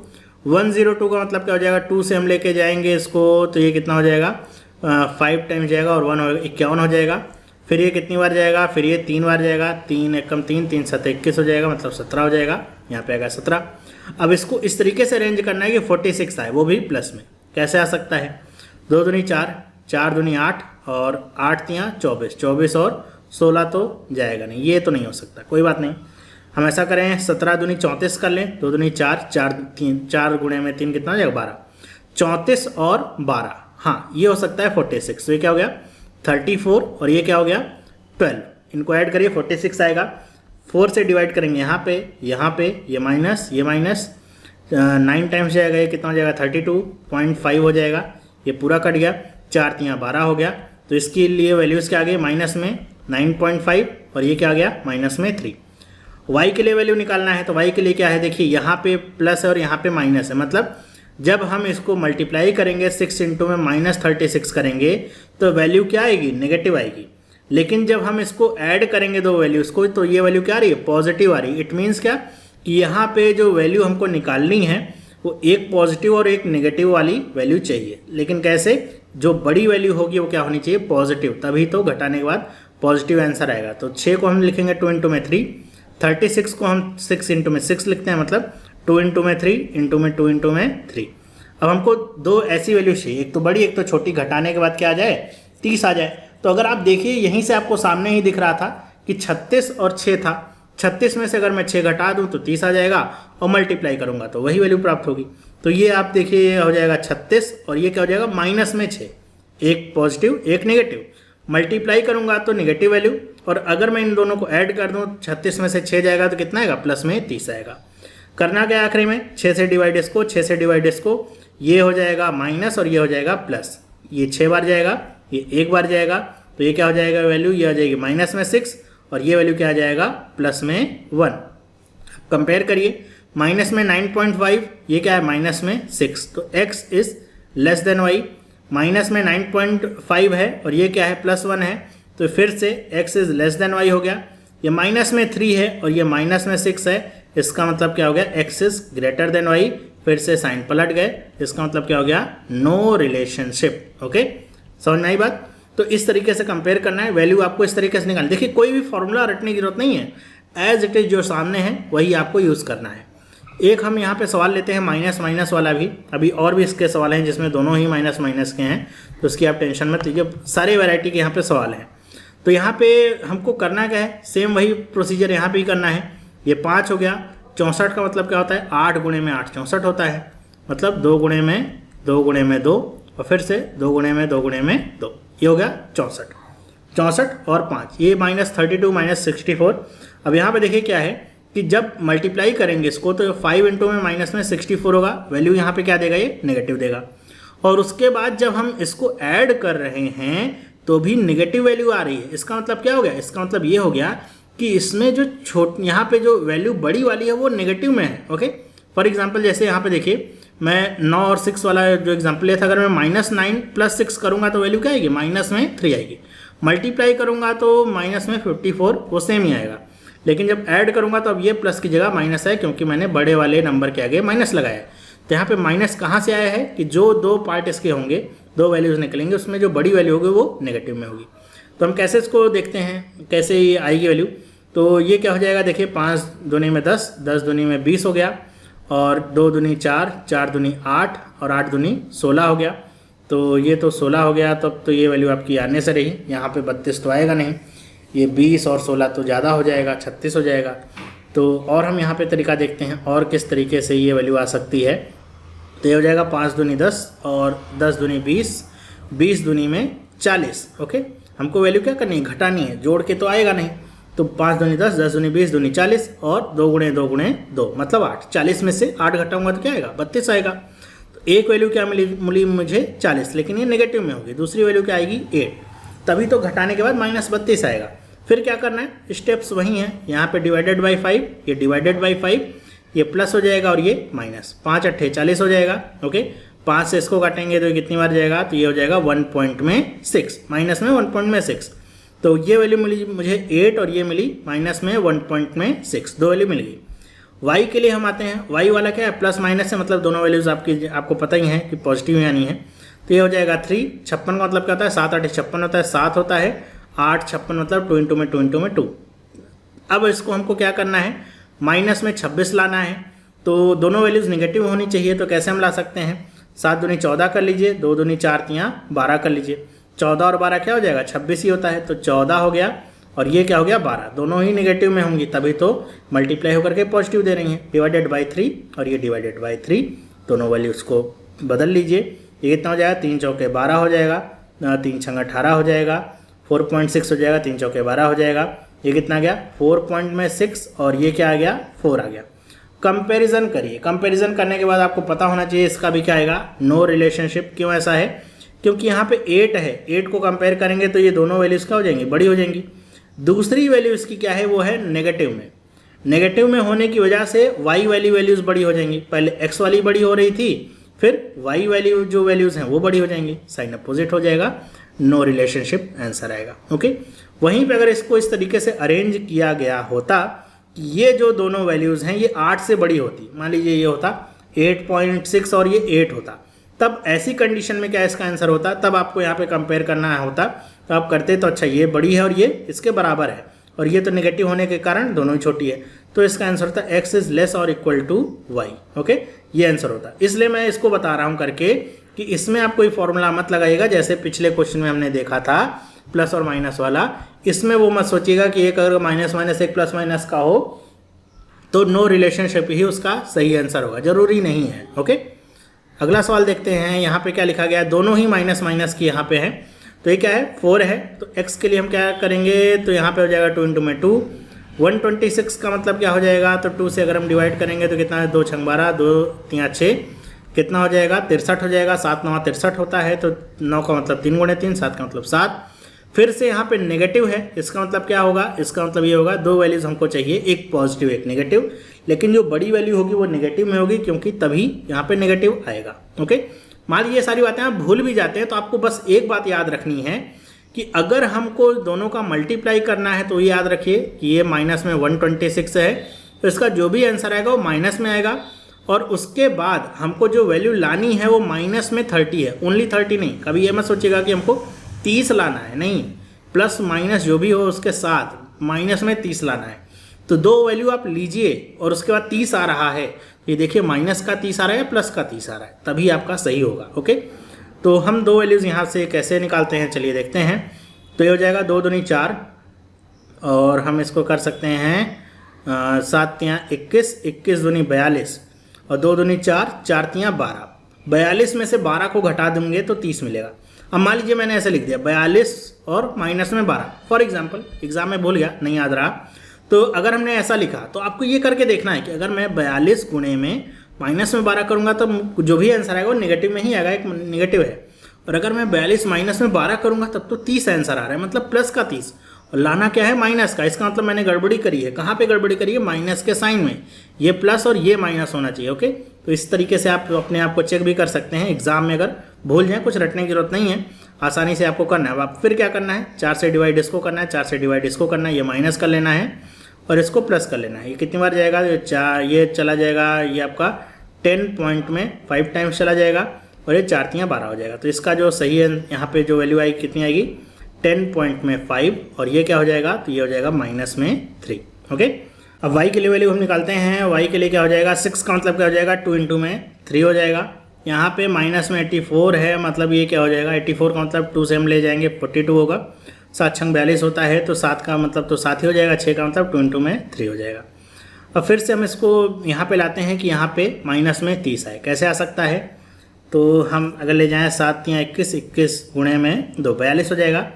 102 का मतलब क्या हो जाएगा 2 से हम लेके जाएंगे इसको, तो ये कितना हो जाएगा 5 टाइम्स जाएगा और 1 51 हो जाएगा। फिर ये कितनी बार जाएगा, फिर ये 3 बार जाएगा, 3 एकम 3, 3 7 21 हो जाएगा, मतलब 17 हो जाएगा, यहाँ पे आएगा 17। अब इसको इस तरीके से अरेंज करना है कि 46 आए, वो भी प्लस में। कैसे आ सकता है, 2 दूनी 4, 4 दूनी 8 और 8 तियाँ 24, 24 और 16 तो जाएगा नहीं, ये तो नहीं हो सकता, कोई बात नहीं। हम ऐसा करें 17 दूनी 34 कर लें, 2 दूनी 4, 4 गुणे में 3 कितना हो जाएगा 12, 34 और 12, हाँ ये हो सकता है 46। तो ये क्या हो गया 34 और ये क्या हो गया 12, इनको ऐड करिए 46 आएगा। 4 से डिवाइड करेंगे यहाँ पे ये माइनस 9 टाइम्स जाएगा, ये कितना हो जाएगा 32.5 हो जाएगा, ये पूरा कट गया, 4 तियाँ 12 हो गया। तो इसके लिए वैल्यूज़ क्या आ गई, माइनस में 9.5 और ये क्या आ गया माइनस में 3। y के लिए वैल्यू निकालना है, तो y के लिए क्या है, देखिए यहाँ पे प्लस है और यहाँ पे माइनस है, मतलब जब हम इसको मल्टीप्लाई करेंगे 6 इंटू में -36 करेंगे तो वैल्यू क्या आएगी, नेगेटिव आएगी। लेकिन जब हम इसको ऐड करेंगे दो वैल्यूज़ को तो ये वैल्यू क्या आ रही है, पॉजिटिव आ रही है। इट मीन्स क्या कि यहाँ पे जो वैल्यू हमको निकालनी है वो एक पॉजिटिव और एक नेगेटिव वाली वैल्यू चाहिए। लेकिन कैसे, जो बड़ी वैल्यू होगी वो क्या होनी चाहिए, पॉजिटिव, तभी तो घटाने के बाद पॉजिटिव आंसर आएगा। तो 6 को हम लिखेंगे 2 इंटू में 3, 36 को हम 6 इंटू में 6 लिखते हैं, मतलब 2 इंटू में 3 इंटू में 2 इंटू में 3। अब हमको दो ऐसी वैल्यू चाहिए, एक तो बड़ी एक तो छोटी, घटाने के बाद क्या आ जाए, 30 आ जाए। तो अगर आप देखिए यहीं से आपको सामने ही दिख रहा था कि 36 और 6 था, 36 में से अगर मैं 6 घटा दूं तो 30 आ जाएगा और मल्टीप्लाई करूंगा तो वही वैल्यू प्राप्त होगी। तो ये आप देखिए ये हो जाएगा 36 और ये क्या हो जाएगा माइनस में 6, एक पॉजिटिव एक नेगेटिव, मल्टीप्लाई करूंगा तो नेगेटिव वैल्यू, और अगर मैं इन दोनों को ऐड कर दूं 36 में से 6 जाएगा तो कितना आएगा, प्लस में 30 आएगा। करना क्या आखिरी में, 6 से डिवाइड इसको, 6 से डिवाइड इसको, ये हो जाएगा माइनस और ये हो जाएगा प्लस, ये 6 बार जाएगा, ये एक बार जाएगा, तो ये क्या हो जाएगा वैल्यू, ये आ जाएगी माइनस में 6 और ये वैल्यू क्या आ जाएगा, प्लस में 1। कंपेयर करिए, माइनस में 9.5, ये क्या है माइनस में 6, तो x is less than y, minus में 9.5 है और ये क्या है प्लस 1 है, तो फिर से x is less than y हो गया। ये माइनस में 3 है और ये माइनस में 6 है, इसका मतलब क्या हो गया, x is greater than y, फिर से साइन पलट गए, इसका मतलब क्या हो गया, नो रिलेशनशिप। ओके, समझ में आई बात। तो इस तरीके से कंपेयर करना है, वैल्यू आपको इस तरीके से निकालना। देखिए कोई भी फॉर्मूला रटने की जरूरत नहीं है, एज इट इज जो सामने है वही आपको यूज़ करना है। एक हम यहाँ पे सवाल लेते हैं माइनस माइनस वाला भी, अभी और भी इसके सवाल हैं जिसमें दोनों ही माइनस माइनस के हैं, तो उसकी आप टेंशन मत लीजिए, सारे वैरायटी के यहाँ पे सवाल हैं। तो यहाँ पे हमको करना क्या है, सेम वही प्रोसीजर यहाँ पे ही करना है। ये 5 हो गया, 64 का मतलब क्या होता है, 8 गुणे में 8 64 होता है, मतलब 2 गुणे में 2 गुणे में 2 और फिर से 2 गुणे में 2 गुणे में 2, ये हो गया 64। 64 और 5, ये -32 -64। अब यहाँ पे देखिए क्या है कि जब मल्टीप्लाई करेंगे इसको तो 5 इंटू में माइनस में 64 होगा, वैल्यू यहाँ पे क्या देगा, ये नेगेटिव देगा। और उसके बाद जब हम इसको ऐड कर रहे हैं तो भी नेगेटिव वैल्यू आ रही है। इसका मतलब क्या हो गया, इसका मतलब ये हो गया कि इसमें जो यहाँ पे जो वैल्यू बड़ी वाली है वो नेगेटिव में है। ओके, फॉर एग्जाम्पल जैसे यहाँ पे देखिए मैं 9 और 6 वाला जो एग्जाम्पल लिया था, अगर मैं -9 + 6 करूँगा तो वैल्यू क्या आएगी, माइनस में 3 आएगी। मल्टीप्लाई करूँगा तो माइनस में 54, वो सेम ही आएगा। लेकिन जब ऐड करूँगा तो अब ये प्लस की जगह माइनस है, क्योंकि मैंने बड़े वाले नंबर के आगे माइनस लगाया। तो यहाँ पे माइनस कहाँ से आया है कि जो दो पार्ट इसके होंगे, दो वैल्यूज़ निकलेंगे, उसमें जो बड़ी वैल्यू होगी वो नेगेटिव में होगी। तो हम कैसे इसको देखते हैं, कैसे ये आएगी वैल्यू। तो ये क्या हो जाएगा, देखिए 5 दूनी में 10, 10 दूनी में 20 हो गया, और 2 दूनी 4, 4 दूनी 8 और 8 दूनी 16 हो गया। तो ये तो 16 हो गया, तब तो ये वैल्यू आपकी आने से रही, यहाँ पे 32 तो आएगा नहीं, ये 20 और 16 तो ज़्यादा हो जाएगा, 36 हो जाएगा। तो और हम यहाँ पे तरीका देखते हैं और किस तरीके से ये वैल्यू आ सकती है। तो ये हो जाएगा 5 दूनी 10 और 10 दूनी 20, 20 दूनी में 40। ओके, हमको वैल्यू क्या करनी है, घटानी है, जोड़ के तो आएगा नहीं। तो 5 दूनी 10, 10 दूनी 20, दूनी 40 और 2 गुणे 2 गुणे 2 मतलब 8। 40 में से 8 घटाऊंगा तो क्या आएगा, 32 आएगा। तो एक वैल्यू क्या मिली मुझे 40, लेकिन ये नेगेटिव में होगी। दूसरी वैल्यू क्या आएगी 8, तभी तो घटाने के बाद -32 आएगा। फिर क्या करना है, स्टेप्स वही हैं, यहाँ पे डिवाइडेड बाई 5, ये डिवाइडेड बाई 5, ये प्लस हो जाएगा और ये माइनस, 5 8 40 हो जाएगा। ओके, 5 से इसको काटेंगे तो ये कितनी बार जाएगा, तो ये हो जाएगा 1.6, माइनस में 1.6। तो ये वैल्यू मिली मुझे 8 और ये मिली माइनस में 1.6, दो वैल्यू मिल गई। y के लिए हम आते हैं, y वाला क्या है, प्लस माइनस से मतलब दोनों वैल्यूज़ आपको पता ही है कि पॉजिटिव या नहीं है। तो ये हो जाएगा 3, 56 का मतलब क्या होता है, 7 8 56 होता है, 7 होता है, 8 56 मतलब 2 इंटू में 2 इंटू में 2। अब इसको हमको क्या करना है, माइनस में 26 लाना है। तो दोनों वैल्यूज़ नेगेटिव होनी चाहिए, तो कैसे हम ला सकते हैं, 7 दूनी 14 कर लीजिए, 2 दूनी 4 3 12 कर लीजिए। 14 और 12 क्या हो जाएगा, 26 ही होता है, तो 14 हो गया और ये क्या हो गया 12, दोनों ही नेगेटिव में होंगी, तभी तो मल्टीप्लाई होकर के पॉजिटिव दे रही हैं। डिवाइडेड बाई 3 और ये डिवाइडेड बाई 3, दोनों वैल्यूज़ को बदल लीजिए। ये कितना हो जाएगा, 3 चौके 12 हो जाएगा, 3 छंग 18 हो जाएगा, 4.6 हो जाएगा, 3 चौके 12 हो जाएगा। ये कितना गया 4.6 और ये क्या आ गया 4 आ गया। कंपैरिजन करिए, कंपैरिजन करने के बाद आपको पता होना चाहिए इसका भी क्या आएगा, नो रिलेशनशिप। क्यों ऐसा है, क्योंकि यहाँ पे 8 है, 8 को कंपेयर करेंगे तो ये दोनों वैल्यूज़ क्या हो जाएंगी, बड़ी हो जाएंगी। दूसरी वैल्यू इसकी क्या है, वो है नेगेटिव में। नेगेटिव में होने की वजह से y वाली वैल्यूज़ बड़ी हो जाएंगी, पहले x वाली बड़ी हो रही थी, फिर y वैल्यू जो वैल्यूज़ हैं वो बड़ी हो जाएंगी, साइन अपोजिट हो जाएगा, नो रिलेशनशिप आंसर आएगा। ओके, वहीं पे अगर इसको इस तरीके से अरेंज किया गया होता कि ये जो दोनों वैल्यूज़ हैं ये 8 से बड़ी होती, मान लीजिए ये होता 8.6 और ये 8 होता, तब ऐसी कंडीशन में क्या इसका आंसर होता, तब आपको यहाँ पे कंपेयर करना होता, तो आप करते तो अच्छा ये बड़ी है और ये इसके बराबर है और ये तो नेगेटिव होने के कारण दोनों ही छोटी है, तो इसका आंसर होता एक्स इज लेस और इक्वल टू वाई। ओके, ये आंसर होता। इसलिए मैं इसको बता रहा हूँ करके कि इसमें आप कोई फॉर्मूला मत लगाइएगा, जैसे पिछले क्वेश्चन में हमने देखा था प्लस और माइनस वाला, इसमें वो मत सोचिएगा कि एक अगर माइनस माइनस एक प्लस माइनस का हो तो नो रिलेशनशिप ही उसका सही आंसर होगा, जरूरी नहीं है। ओके, अगला सवाल देखते हैं। यहाँ पे क्या लिखा गया है, दोनों ही माइनस माइनस की यहाँ पे है, तो ये क्या है 4 है, तो x के लिए हम क्या करेंगे, तो यहाँ पे हो जाएगा 2 इंटू में 2, 126 का मतलब क्या हो जाएगा, तो 2 से अगर हम डिवाइड करेंगे तो कितना है, 2 छंग 12, 2 3 6, कितना हो जाएगा 63 हो जाएगा, 7 9 63 होता है, तो 9 का मतलब 3 गुणे 3, 7 का मतलब 7। फिर से यहाँ पे नेगेटिव है, इसका मतलब क्या होगा, इसका मतलब ये होगा दो वैल्यूज़ हमको चाहिए, एक पॉजिटिव एक नेगेटिव, लेकिन जो बड़ी वैल्यू होगी वो नेगेटिव में होगी क्योंकि तभी यहाँ पे नेगेटिव आएगा। ओके, मान लीजिए ये सारी बातें आप भूल भी जाते हैं तो आपको बस एक बात याद रखनी है कि अगर हमको दोनों का मल्टीप्लाई करना है तो ये याद रखिए कि ये माइनस में 126 है, तो इसका जो भी आंसर आएगा वो माइनस में आएगा, और उसके बाद हमको जो वैल्यू लानी है वो माइनस में 30 है, ओनली 30 नहीं। कभी ये मत सोचिएगा कि हमको 30 लाना है, नहीं, प्लस माइनस जो भी हो उसके साथ माइनस में 30 लाना है। तो दो वैल्यू आप लीजिए और उसके बाद 30 आ रहा है, ये देखिए माइनस का 30 आ रहा है प्लस का 30 आ रहा है, तभी आपका सही होगा। ओके, तो हम दो वैल्यूज़ यहाँ से कैसे निकालते हैं, चलिए देखते हैं। तो ये हो जाएगा 2 दूनी 4, और हम इसको कर सकते हैं 7 तियाँ 21, 21 दूनी 42, और 2 दूनी 4, 4 तियाँ 12। 42 में से 12 को घटा देंगे तो 30 मिलेगा। अब मान लीजिए मैंने ऐसे लिख दिया 42 और माइनस में 12, फॉर एग्जाम्पल, एग्जाम में भूल गया, नहीं याद रहा, तो अगर हमने ऐसा लिखा तो आपको ये करके देखना है कि अगर मैं 42 गुणे में माइनस में 12 करूँगा तो जो भी आंसर आएगा वो नेगेटिव में ही आएगा, एक नेगेटिव है, और अगर मैं 42 माइनस में 12 करूँगा तब तो 30 आंसर आ रहा है, मतलब प्लस का 30, और लाना क्या है माइनस का। इसका मतलब मैंने गड़बड़ी करी है, कहाँ पे गड़बड़ी करी है, माइनस के साइन में, ये प्लस और ये माइनस होना चाहिए। ओके, तो इस तरीके से आप अपने आप को चेक भी कर सकते हैं एग्जाम में, अगर भूल जाए कुछ रटने की जरूरत नहीं है, आसानी से आपको करना है। अब आप फिर क्या करना है, 4 से डिवाइड इसको करना है, 4 से डिवाइड इसको करना है, ये माइनस कर लेना है और इसको प्लस कर लेना है। ये कितनी बार जाएगा, ये चला जाएगा, ये आपका 10 पॉइंट में 5 टाइम्स चला जाएगा, और ये 4 तियाँ 12 हो जाएगा। तो इसका जो सही है यहाँ पे जो वैल्यू आएगी कितनी आएगी, 10 पॉइंट में 5, और ये क्या हो जाएगा, तो ये हो जाएगा माइनस में 3। ओके, अब y के लिए वैल्यू हम निकालते हैं। y के लिए क्या हो जाएगा, 6 का मतलब क्या हो जाएगा, 2 इंटू में 3 हो जाएगा। यहाँ पे माइनस में 84 है, मतलब ये क्या हो जाएगा, 84 का मतलब 2 से हम ले जाएंगे 42 होगा, 7 छंग 42 होता है, तो 7 का मतलब तो 7 ही हो जाएगा, 6 का मतलब 2 इंटू में 3 हो जाएगा। अब फिर से हम इसको यहाँ पे लाते हैं कि यहाँ पे माइनस में 30 आए, कैसे आ सकता है, तो हम अगर ले जाएँ 7 तियाँ 21, 21 गुणे में 2 42 हो जाएगा,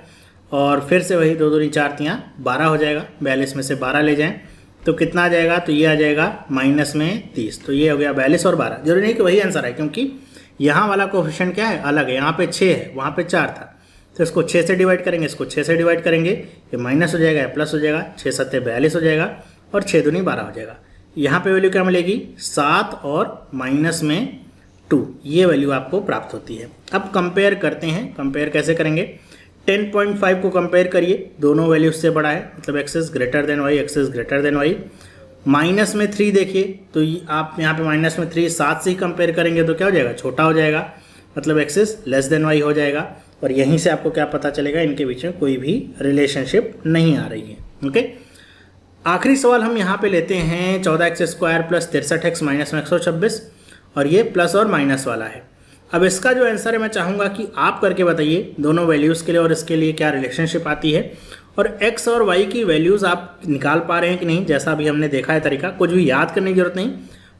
और फिर से वही 2 दूनी 4 तियाँ 12 हो जाएगा, 42 में से 12 ले जाएँ तो कितना आ जाएगा, तो ये आ जाएगा माइनस में 30, तो ये हो गया 42 और 12। जरूरी नहीं कि वही आंसर है, क्योंकि यहाँ वाला कोएफिशिएंट क्या है, अलग है, यहाँ पे 6 है, वहाँ पे 4 था, तो इसको 6 से डिवाइड करेंगे, इसको 6 से डिवाइड करेंगे, ये माइनस हो जाएगा, या प्लस हो जाएगा, 6 7 42 हो जाएगा, और 6 दूनी 12 हो जाएगा। यहाँ पे वैल्यू क्या मिलेगी, 7 और माइनस में 2, ये वैल्यू आपको प्राप्त होती है। अब कंपेयर करते हैं, कंपेयर कैसे करेंगे, 10.5 को कंपेयर करिए, दोनों वैल्यू से बड़ा है, मतलब x is greater than y, x is greater than y। Minus में 3 देखिए, तो आप यहाँ पे माइनस में 3 7 से ही कंपेयर करेंगे तो क्या हो जाएगा, छोटा हो जाएगा, मतलब x is less than y हो जाएगा, और यहीं से आपको क्या पता चलेगा, इनके बीच में कोई भी रिलेशनशिप नहीं आ रही है। ओके, आखिरी सवाल हम यहाँ पे लेते हैं 14x² प्लस 63x माइनस में 126, और ये प्लस और माइनस वाला है। अब इसका जो आंसर है मैं चाहूँगा कि आप करके बताइए दोनों वैल्यूज़ के लिए और इसके लिए क्या रिलेशनशिप आती है, और x और y की वैल्यूज़ आप निकाल पा रहे हैं कि नहीं। जैसा अभी हमने देखा है तरीका, कुछ भी याद करने की जरूरत नहीं,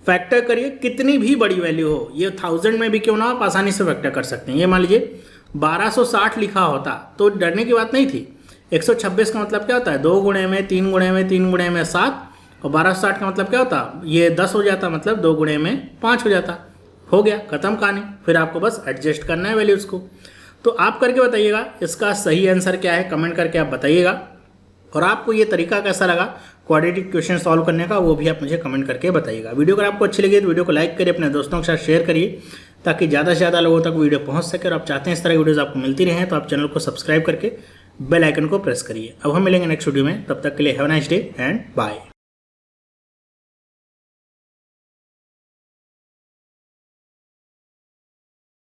फैक्टर करिए, कितनी भी बड़ी वैल्यू हो, ये 1000 में भी क्यों ना, आप आसानी से फैक्टर कर सकते हैं। ये मान लीजिए 1260 लिखा होता तो डरने की बात नहीं थी। 126 का मतलब क्या होता है, 2 गुणे में 3 गुणे में 3 गुणे में 7, और 1260 का मतलब क्या होता, ये 10 हो जाता, मतलब 2 गुणे में 5 हो जाता, हो गया, खत्म कहानी। फिर आपको बस एडजस्ट करना है वैल्यूज़ को। तो आप करके बताइएगा इसका सही आंसर क्या है, कमेंट करके आप बताइएगा, और आपको ये तरीका कैसा लगा क्वाड्रेटिक क्वेश्चन सॉल्व करने का, वो भी आप मुझे कमेंट करके बताइएगा। वीडियो अगर आपको अच्छी लगी तो वीडियो को लाइक करिए, अपने दोस्तों के साथ शेयर करिए, ताकि ज़्यादा से ज़्यादा लोगों तक वीडियो पहुँच सके। और आप चाहते हैं इस तरह की वीडियोज़ आपको मिलती रहें तो आप चैनल को सब्सक्राइब करके बेल आइकन को प्रेस करिए। अब हम मिलेंगे नेक्स्ट वीडियो में, तब तक के लिए have a nice day and bye.